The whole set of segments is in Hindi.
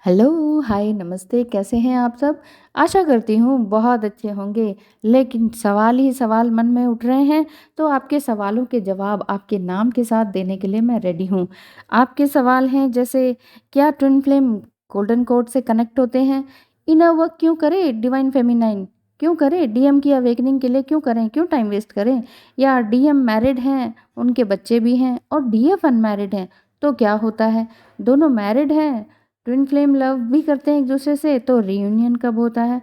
हेलो, हाय, नमस्ते, कैसे हैं आप सब? आशा करती हूँ बहुत अच्छे होंगे, लेकिन सवाल ही सवाल मन में उठ रहे हैं, तो आपके सवालों के जवाब आपके नाम के साथ देने के लिए मैं रेडी हूँ। आपके सवाल हैं जैसे क्या ट्विन फ्लेम गोल्डन कोड से कनेक्ट होते हैं? इनर वर्क क्यों करें डिवाइन फेमिनाइन? क्यों करें? डीएम की अवेकनिंग के लिए क्यों करें? क्यों टाइम वेस्ट करें? या डीएम मैरिड हैं, उनके बच्चे भी हैं और डीएफ अनमैरिड हैं, तो क्या होता है? दोनों मैरिड हैं, ट्विन फ्लेम लव भी करते हैं एक दूसरे से, तो रीयूनियन कब होता है?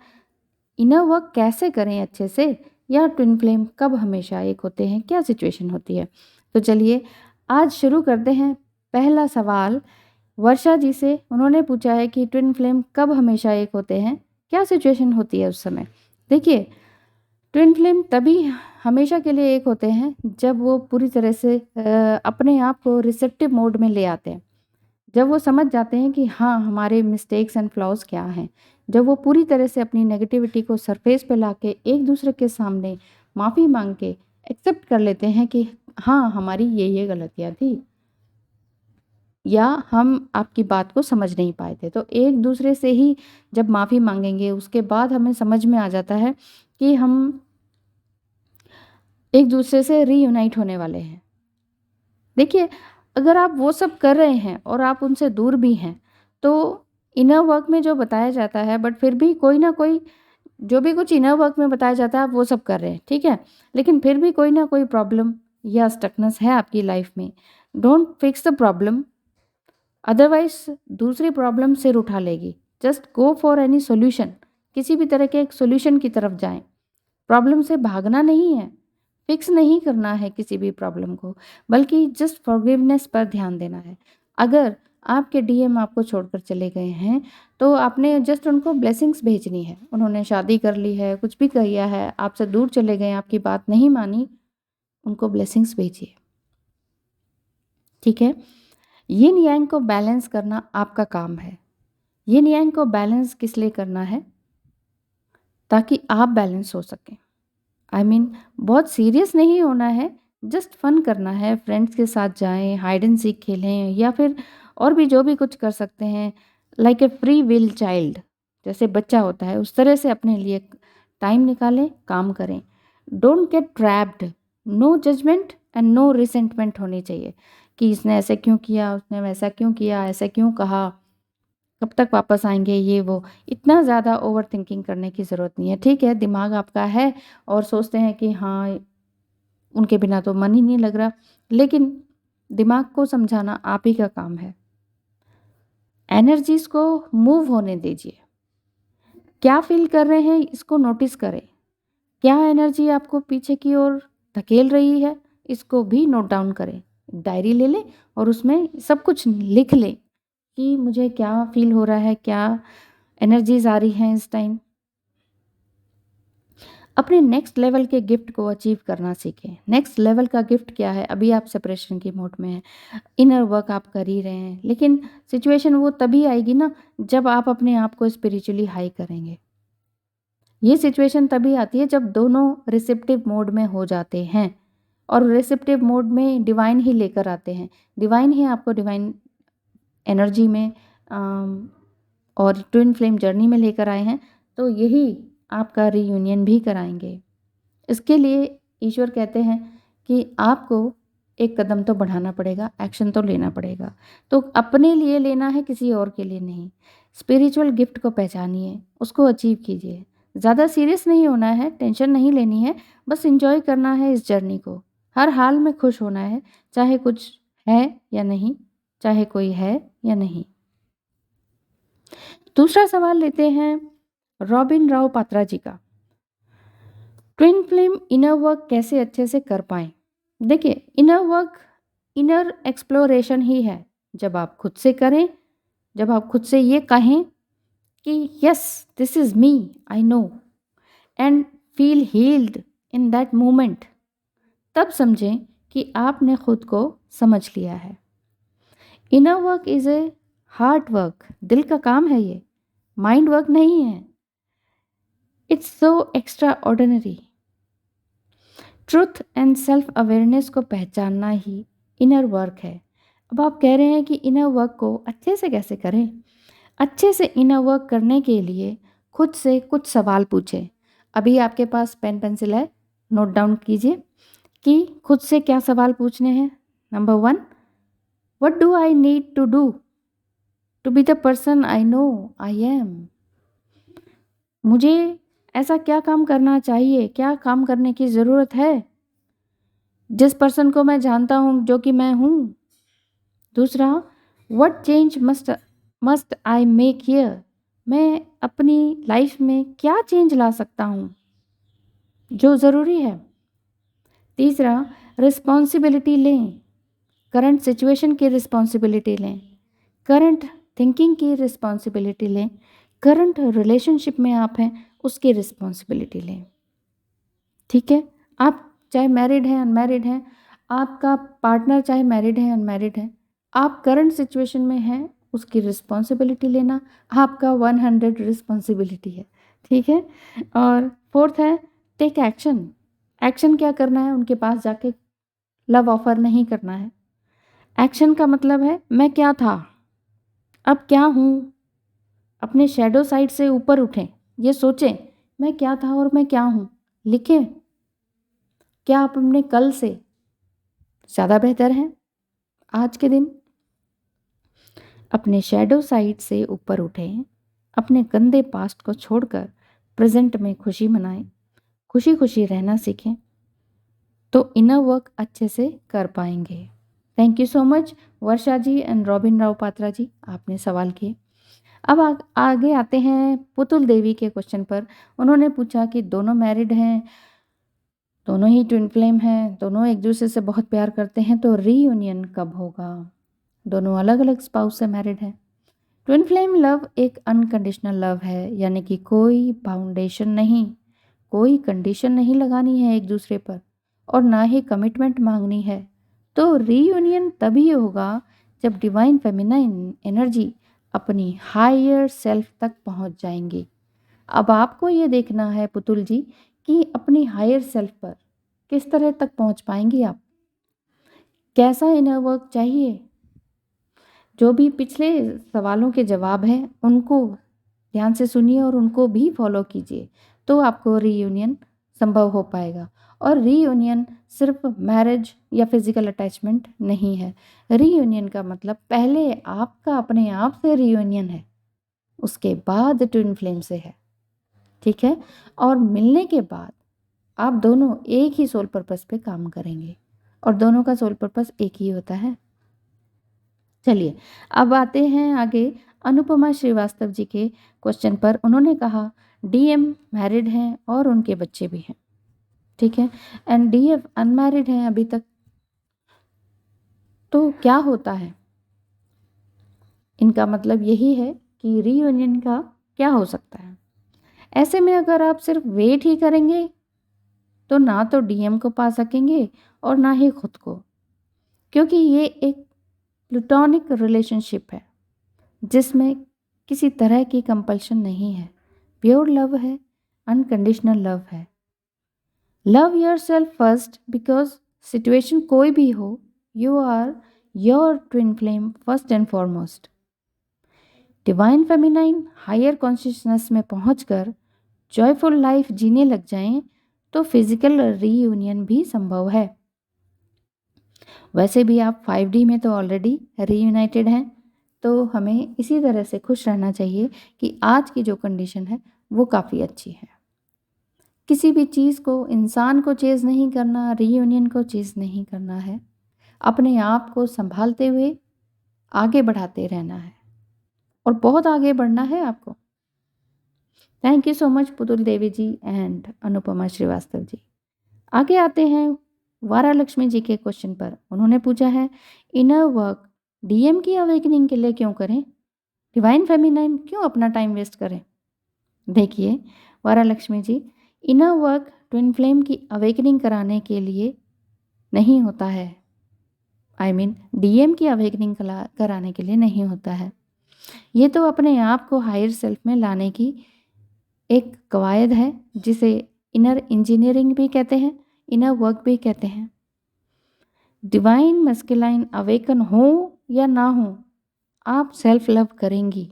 इनर वर्क कैसे करें अच्छे से? या ट्विन फ्लेम कब हमेशा एक होते हैं? क्या सिचुएशन होती है? तो चलिए आज शुरू करते हैं। पहला सवाल वर्षा जी से, उन्होंने पूछा है कि ट्विन फ्लेम कब हमेशा एक होते हैं, क्या सिचुएशन होती है उस समय। देखिए, ट्विन फ्लेम तभी हमेशा के लिए एक होते हैं जब वो पूरी तरह से अपने आप को रिसेप्टिव मोड में ले आते हैं। जब वो समझ जाते हैं कि हाँ, हमारे मिस्टेक्स एंड फ्लॉज़ क्या हैं। जब वो पूरी तरह से अपनी नेगेटिविटी को सरफेस पे लाके एक दूसरे के सामने माफ़ी मांग के एक्सेप्ट कर लेते हैं कि हाँ, हमारी ये गलतियाँ थी, या हम आपकी बात को समझ नहीं पाए थे। तो एक दूसरे से ही जब माफ़ी मांगेंगे, उसके बाद हमें समझ में आ जाता है कि हम एक दूसरे से रीयूनाइट होने वाले हैं। देखिए, अगर आप वो सब कर रहे हैं और आप उनसे दूर भी हैं, तो इनर वर्क में जो बताया जाता है, बट फिर भी कोई ना कोई, जो भी कुछ इनर वर्क में बताया जाता है आप वो सब कर रहे हैं, ठीक है? लेकिन फिर भी कोई ना कोई प्रॉब्लम या स्टकनेस है आपकी लाइफ में। Don't fix the problem, otherwise दूसरी प्रॉब्लम सिर उठा लेगी। Just go for any solution, किसी भी तरह के एक सॉल्यूशन की तरफ जाएँ। प्रॉब्लम से भागना नहीं है, फिक्स नहीं करना है किसी भी प्रॉब्लम को, बल्कि जस्ट फॉरगिवनेस पर ध्यान देना है। अगर आपके डीएम आपको छोड़कर चले गए हैं, तो आपने जस्ट उनको ब्लेसिंग्स भेजनी है। उन्होंने शादी कर ली है, कुछ भी किया है, आपसे दूर चले गए, आपकी बात नहीं मानी, उनको ब्लेसिंग्स भेजिए, ठीक है? यिन यांग को बैलेंस करना आपका काम है। यिन यांग को बैलेंस किस लिए करना है? ताकि आप बैलेंस हो सकें। आई मीन बहुत सीरियस नहीं होना है, जस्ट फन करना है। फ्रेंड्स के साथ जाएं, हाइड एंड सीक खेलें, या फिर और भी जो भी कुछ कर सकते हैं, like a free will child, जैसे बच्चा होता है उस तरह से अपने लिए टाइम निकालें, काम करें। Don't get trapped, no judgment and no resentment होनी चाहिए कि इसने ऐसे क्यों किया, उसने वैसा क्यों किया, ऐसे क्यों कहा, कब तक वापस आएँगे, ये वो। इतना ज़्यादा ओवरथिंकिंग करने की ज़रूरत नहीं है। ठीक है, दिमाग आपका है और सोचते हैं कि हाँ, उनके बिना तो मन ही नहीं लग रहा, लेकिन दिमाग को समझाना आप ही का काम है। एनर्जीज़ को मूव होने दीजिए। क्या फ़ील कर रहे हैं इसको नोटिस करें। क्या एनर्जी आपको पीछे की ओर धकेल रही है, इसको भी नोट डाउन करें। डायरी ले लें और उसमें सब कुछ लिख लें कि मुझे क्या फ़ील हो रहा है, क्या एनर्जीज़ आ रही हैं इस टाइम। अपने नेक्स्ट लेवल के गिफ्ट को अचीव करना सीखें। नेक्स्ट लेवल का गिफ्ट क्या है? अभी आप सेपरेशन की मोड में हैं, इनर वर्क आप कर ही रहे हैं, लेकिन सिचुएशन वो तभी आएगी ना जब आप अपने आप को स्पिरिचुअली हाई करेंगे। ये सिचुएशन तभी आती है जब दोनों रिसेप्टिव मोड में हो जाते हैं, और रिसेप्टिव मोड में डिवाइन ही लेकर आते हैं। डिवाइन ही आपको डिवाइन एनर्जी में और ट्विन फ्लेम जर्नी में लेकर आए हैं, तो यही आपका रीयूनियन भी कराएंगे। इसके लिए ईश्वर कहते हैं कि आपको एक कदम तो बढ़ाना पड़ेगा, एक्शन तो लेना पड़ेगा। तो अपने लिए लेना है, किसी और के लिए नहीं। स्पिरिचुअल गिफ्ट को पहचानिए, उसको अचीव कीजिए। ज़्यादा सीरियस नहीं होना है, टेंशन नहीं लेनी है, बस एंजॉय करना है इस जर्नी को। हर हाल में खुश होना है, चाहे कुछ है या नहीं, चाहे कोई है या नहीं। दूसरा सवाल लेते हैं रॉबिन राव पात्रा जी का। ट्विन फ्लेम इनर वर्क कैसे अच्छे से कर पाएँ? देखिए, इनर वर्क इनर एक्सप्लोरेशन ही है। जब आप खुद से करें, जब आप खुद से ये कहें कि yes, this is me, I know, and feel heeled in that moment, तब समझें कि आपने खुद को समझ लिया है। Inner work is a heart work, दिल का काम है ये, माइंड वर्क नहीं है। It's so extra ordinary. Truth and self awareness को पहचानना ही इनर वर्क है। अब आप कह रहे हैं कि इनर वर्क को अच्छे से कैसे करें? अच्छे से इनर वर्क करने के लिए खुद से कुछ सवाल पूछें। अभी आपके पास पेन पेंसिल है, नोट डाउन कीजिए कि खुद से क्या सवाल पूछने हैं। Number 1, what do I need to do to be the person I know I am. मुझे ऐसा क्या काम करना चाहिए, क्या काम करने की ज़रूरत है जिस पर्सन को मैं जानता हूँ जो कि मैं हूँ। दूसरा, what change must I make here. मैं अपनी लाइफ में क्या चेंज ला सकता हूँ जो ज़रूरी है। तीसरा, रिस्पॉन्सिबिलिटी लें, करंट सिचुएशन की रिस्पॉन्सिबिलिटी लें, करंट थिंकिंग की रिस्पॉन्सिबिलिटी लें, करंट रिलेशनशिप में आप हैं उसकी रिस्पॉन्सिबिलिटी लें। ठीक है, आप चाहे मैरिड हैं अनमैरिड हैं, आपका पार्टनर चाहे मैरिड है अनमैरिड है, आप करंट सिचुएशन में हैं उसकी रिस्पॉन्सिबिलिटी लेना आपका 100 रिस्पॉन्सिबिलिटी है। ठीक है, और फोर्थ है टेक एक्शन। एक्शन क्या करना है, उनके पास जाके लव ऑफर नहीं करना है। एक्शन का मतलब है मैं क्या था अब क्या हूँ, अपने शैडो साइड से ऊपर उठें, ये सोचें मैं क्या था और मैं क्या हूँ, लिखें क्या आप अपने कल से ज़्यादा बेहतर हैं आज के दिन। अपने शैडो साइड से ऊपर उठें, अपने गंदे पास्ट को छोड़कर प्रेजेंट में खुशी मनाएं, खुशी खुशी रहना सीखें, तो इनर वर्क अच्छे से कर पाएंगे। Thank you so much Varsha ji and Robin Rao Patra ji, आपने सवाल किए। अब आगे आते हैं पुतुल देवी के क्वेश्चन पर। उन्होंने पूछा कि दोनों मैरिड हैं, दोनों ही ट्विन फ्लेम हैं, दोनों एक दूसरे से बहुत प्यार करते हैं, तो रीयूनियन कब होगा। दोनों अलग अलग स्पाउस से मैरिड हैं। ट्विन फ्लेम लव एक अनकंडीशनल लव है, यानी कि कोई फाउंडेशन नहीं, कोई कंडीशन नहीं लगानी है एक दूसरे पर और ना ही कमिटमेंट मांगनी है। तो रीयूनियन तभी होगा जब डिवाइन फेमिनाइन एनर्जी अपनी हायर सेल्फ तक पहुंच जाएंगी। अब आपको ये देखना है पुतुल जी कि अपनी हायर सेल्फ पर किस तरह तक पहुंच पाएंगी आप, कैसा इनर वर्क चाहिए। जो भी पिछले सवालों के जवाब हैं उनको ध्यान से सुनिए और उनको भी फॉलो कीजिए, तो आपको रीयूनियन संभव हो पाएगा। और रीयूनियन सिर्फ मैरिज या फिजिकल अटैचमेंट नहीं है। रीयूनियन का मतलब पहले आपका अपने आप से रीयूनियन है, उसके बाद ट्विन फ्लेम से है। ठीक है, और मिलने के बाद आप दोनों एक ही सोल पर्पस पे काम करेंगे और दोनों का सोल पर्पस एक ही होता है। चलिए अब आते हैं आगे अनुपमा श्रीवास्तव जी के क्वेश्चन पर। उन्होंने कहा डीएम मैरिड हैं और उनके बच्चे भी हैं। ठीक है, एंड डीएफ अनमैरिड हैं अभी तक, तो क्या होता है। इनका मतलब यही है कि रीयूनियन का क्या हो सकता है। ऐसे में अगर आप सिर्फ वेट ही करेंगे तो ना तो डीएम को पा सकेंगे और ना ही खुद को, क्योंकि ये एक प्लूटोनिक रिलेशनशिप है जिसमें किसी तरह की कंपल्शन नहीं है, प्योर लव है, अनकंडीशनल लव है। Love yourself first, because situation कोई भी हो, you are your twin flame first and foremost. Divine feminine higher consciousness में पहुंचकर जॉयफुल लाइफ जीने लग जाएं तो फिजिकल रीयूनियन भी संभव है। वैसे भी आप 5D में तो ऑलरेडी रीयूनाइटेड हैं, तो हमें इसी तरह से खुश रहना चाहिए कि आज की जो कंडीशन है वो काफ़ी अच्छी है। किसी भी चीज़ को, इंसान को चेज़ नहीं करना, रीयूनियन को चेज़ नहीं करना है, अपने आप को संभालते हुए आगे बढ़ाते रहना है और बहुत आगे बढ़ना है आपको। Thank you so much Putul Devi ji and Anupama Srivastava ji. आगे आते हैं वारा लक्ष्मी जी के क्वेश्चन पर। उन्होंने पूछा है इनर वर्क डीएम की अवेकनिंग के लिए क्यों करें, डिवाइन फेमिनाइन क्यों अपना टाइम वेस्ट करें। देखिए वारा लक्ष्मी जी, इनर वर्क ट्विन फ्लेम की अवेकनिंग कराने के लिए नहीं होता है, डीएम की अवेकनिंग कराने के लिए नहीं होता है। ये तो अपने आप को हायर सेल्फ में लाने की एक कवायद है जिसे इनर इंजीनियरिंग भी कहते हैं, इनर वर्क भी कहते हैं। डिवाइन मस्कुलाइन अवेकन हो या ना हो, आप सेल्फ लव करेंगी,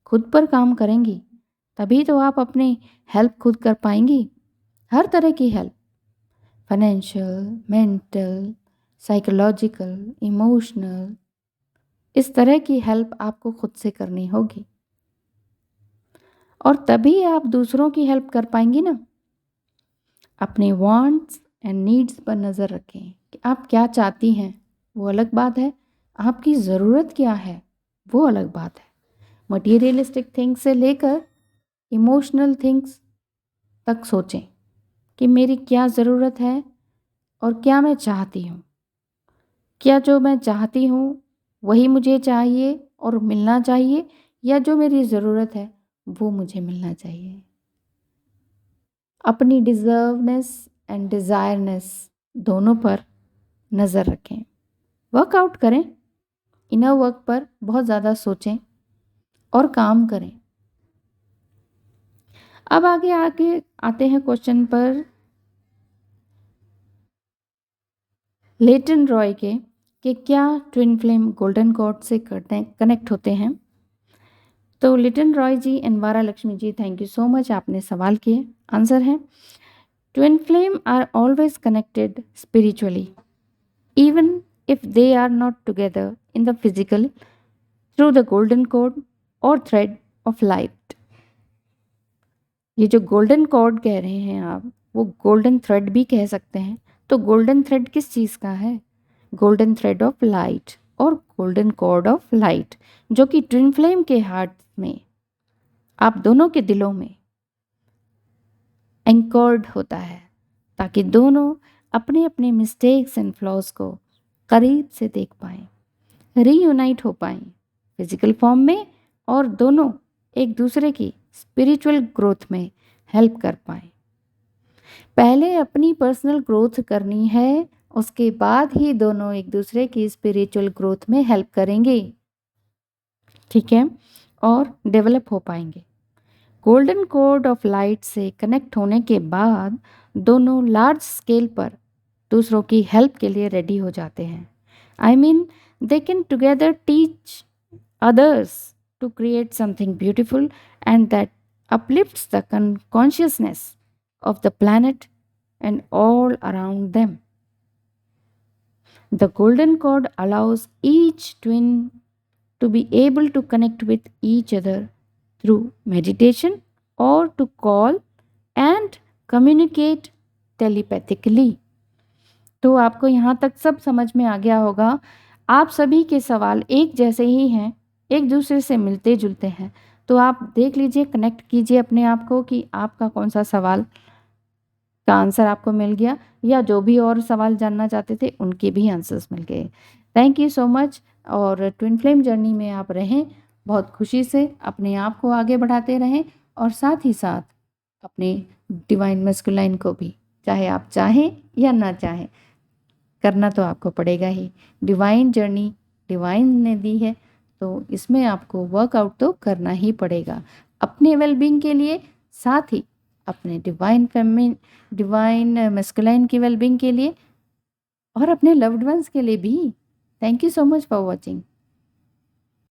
खुद पर काम करेंगी तभी तो आप अपनी हेल्प खुद कर पाएंगी। हर तरह की help, financial, mental, psychological, emotional, इस तरह की हेल्प आपको खुद से करनी होगी और तभी आप दूसरों की हेल्प कर पाएंगी ना। अपने वांट्स एंड नीड्स पर नज़र रखें कि आप क्या चाहती हैं, वो अलग बात है। आपकी ज़रूरत क्या है, वो अलग बात है। मटीरियलिस्टिक थिंग्स से लेकर इमोशनल थिंग्स तक सोचें कि मेरी क्या ज़रूरत है और क्या मैं चाहती हूँ। क्या जो मैं चाहती हूँ वही मुझे चाहिए और मिलना चाहिए, या जो मेरी ज़रूरत है वो मुझे मिलना चाहिए। अपनी डिज़र्वनेस एंड डिज़ायरनेस दोनों पर नज़र रखें। वर्कआउट करें, इनर वर्क पर बहुत ज़्यादा सोचें और काम करें। अब आगे आगे आते हैं क्वेश्चन पर लेटन रॉय के कि क्या ट्विन फ्लेम गोल्डन कॉर्ड से कनेक्ट होते हैं। तो Liton Roy ji and Vara Lakshmi ji, thank you so much, आपने सवाल किए। आंसर है twin flame are always connected spiritually even if they are not together in the physical through the golden cord or thread of light। ये जो गोल्डन कॉर्ड कह रहे हैं आप, वो गोल्डन थ्रेड भी कह सकते हैं। तो गोल्डन थ्रेड किस चीज़ का है? गोल्डन थ्रेड ऑफ लाइट और गोल्डन कॉर्ड ऑफ लाइट, जो कि ट्विन फ्लेम के हार्ट में, आप दोनों के दिलों में एंकर्ड होता है, ताकि दोनों अपने अपने मिस्टेक्स एंड फ्लॉज को करीब से देख पाएं, रीयूनाइट हो पाएं फिजिकल फॉर्म में, और दोनों एक दूसरे की स्पिरिचुअल ग्रोथ में हेल्प कर पाएं। पहले अपनी पर्सनल ग्रोथ करनी है, उसके बाद ही दोनों एक दूसरे की स्पिरिचुअल ग्रोथ में हेल्प करेंगे, ठीक है, और डेवलप हो पाएंगे। गोल्डन कोड ऑफ लाइट से कनेक्ट होने के बाद दोनों लार्ज स्केल पर दूसरों की हेल्प के लिए रेडी हो जाते हैं। I mean they can together teach others to create something beautiful and that uplifts the consciousness of the planet and all around them. The golden cord allows each twin to be able to connect with each other through meditation or to call and communicate telepathically। तो आपको यहाँ तक सब समझ में आ गया होगा। आप सभी के सवाल एक जैसे ही हैं, एक दूसरे से मिलते जुलते हैं। तो आप देख लीजिए, कनेक्ट कीजिए अपने आप को कि आपका कौन सा सवाल का आंसर आपको मिल गया, या जो भी और सवाल जानना चाहते थे उनके भी आंसर्स मिल गए। Thank you so much. और ट्विन फ्लेम जर्नी में आप रहें, बहुत खुशी से अपने आप को आगे बढ़ाते रहें, और साथ ही साथ अपने डिवाइन मैस्कुलाइन को भी, चाहे आप चाहें या ना चाहें, करना तो आपको पड़ेगा ही। डिवाइन जर्नी डिवाइन ने दी है, तो इसमें आपको वर्कआउट तो करना ही पड़ेगा अपने वेलबींग के लिए, साथ ही अपने डिवाइन मैस्कुलाइन की वेलबींग के लिए, और अपने लव्ड वंस के लिए भी। Thank you so much for watching.